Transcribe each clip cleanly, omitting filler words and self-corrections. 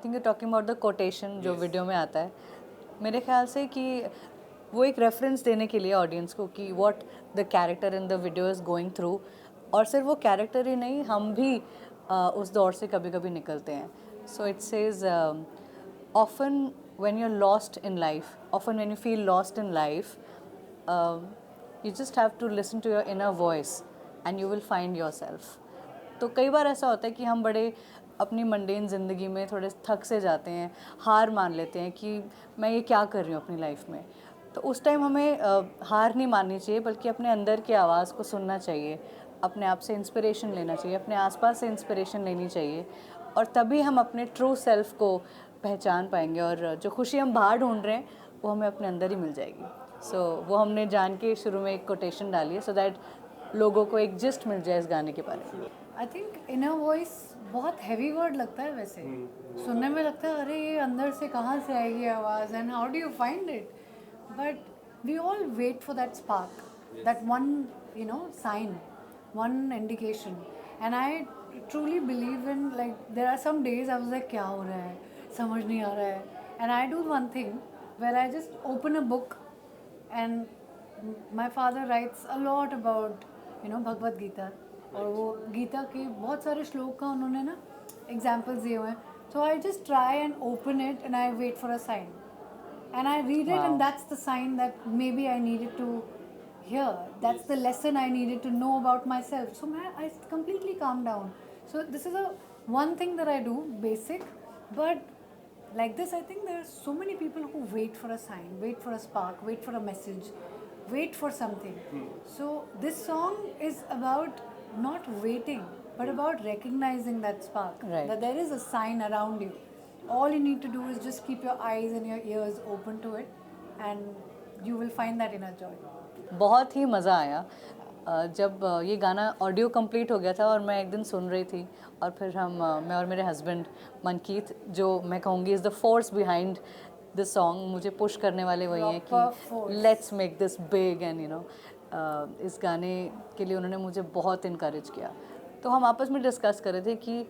Think you talking about the quotation जो video में आता है, मेरे ख्याल से कि वो एक रेफरेंस देने के लिए ऑडियंस को कि what the character in the video is going through, और सिर्फ वो कैरेक्टर ही नहीं, हम भी उस दौर से कभी कभी निकलते हैं. So it says often when you're lost in life, often when you feel lost in life, you just have to listen to your inner voice and you will find yourself. तो कई बार ऐसा होता है कि हम बड़े अपनी मंडेन ज़िंदगी में थोड़े थक से जाते हैं, हार मान लेते हैं कि मैं ये क्या कर रही हूँ अपनी लाइफ में. तो उस टाइम हमें हार नहीं माननी चाहिए, बल्कि अपने अंदर की आवाज़ को सुनना चाहिए, अपने आप से इंस्पिरेशन लेना चाहिए, अपने आसपास से इंस्पिरेशन लेनी चाहिए, और तभी हम अपने ट्रू सेल्फ को पहचान पाएंगे, और जो खुशी हम बाहर ढूंढ रहे हैं वो हमें अपने अंदर ही मिल जाएगी. सो वो हमने जान के शुरू में एक कोटेशन डाली है, सो दैट लोगों को एक जिस्ट मिल जाए इस गाने के बारे में. आई थिंक इनर वॉइस बहुत हैवी वर्ड लगता है वैसे. सुनने में लगता है अरे ये अंदर से कहाँ से आएगी आवाज़, and how do you find it. But we all wait for that spark, that one sign, one indication. And I truly believe in, like there are some days I was like क्या हो रहा है, समझ नहीं आ रहा है. And I do one thing where I just open a book, and my father writes a lot about Bhagavad Gita, और वो गीता के बहुत सारे श्लोक का उन्होंने ना एग्जाम्पल्स दिए हुए हैं. So I just try and open it and I wait for a sign, and I read it, and that's the sign that maybe I needed to hear. That's the lesson I needed to know about myself. So I completely calm down. So this is a one thing that I do, basic. But like this, I think there are so many people who wait for a sign, wait for a spark, wait for a message, wait for something. So this song is about not waiting, but about recognizing that spark, Right. that there is a sign around you. All you need to do is just keep your eyes and your ears open to it, and you will find that inner joy. बहुत ही मज़ा आया जब ये गाना audio complete हो गया था और मैं एक दिन सुन रही थी, और फिर मैं और मेरे हस्बैंड मनकीत, जो मैं कहूँगी is the force behind this song, मुझे पुश करने वाले वही हैं कि let's make this big, and इस गाने के लिए उन्होंने मुझे बहुत इनकरेज किया. तो हम आपस में डिस्कस कर रहे थे कि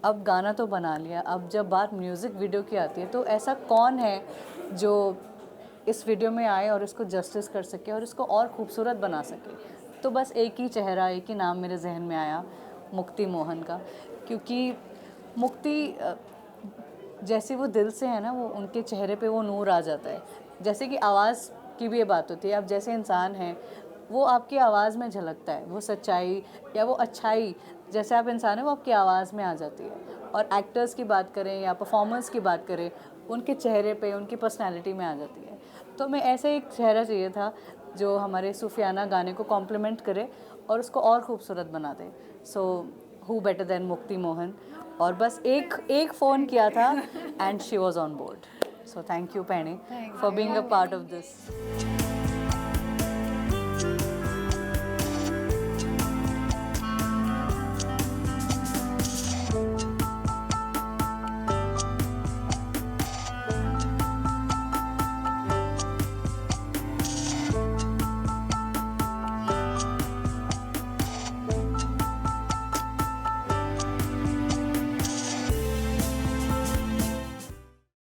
अब गाना तो बना लिया, अब जब बात म्यूज़िक वीडियो की आती है तो ऐसा कौन है जो इस वीडियो में आए और इसको जस्टिस कर सके और इसको और खूबसूरत बना सके. तो बस एक ही चेहरा, एक ही नाम मेरे जहन में आया, मुक्ति मोहन का. क्योंकि मुक्ति जैसे वो दिल से है ना, वो उनके चेहरे पे वो नूर आ जाता है. जैसे कि आवाज़ की भी ये बात होती है, आप जैसे इंसान हैं वो आपकी आवाज़ में झलकता है, वो सच्चाई या वो अच्छाई जैसे आप इंसान हैं वो आपकी आवाज़ में आ जाती है. और एक्टर्स की बात करें या परफॉर्मेंस की बात करें, उनके चेहरे पे, उनकी पर्सनैलिटी में आ जाती है. तो मैं ऐसे एक चेहरा चाहिए था जो हमारे सूफियाना गाने को कॉम्प्लीमेंट करे और उसको और खूबसूरत बना दे. So who better than Mukti Mohan. और बस एक फ़ोन किया था and she was on board. So thank you पैणी for being a part of this.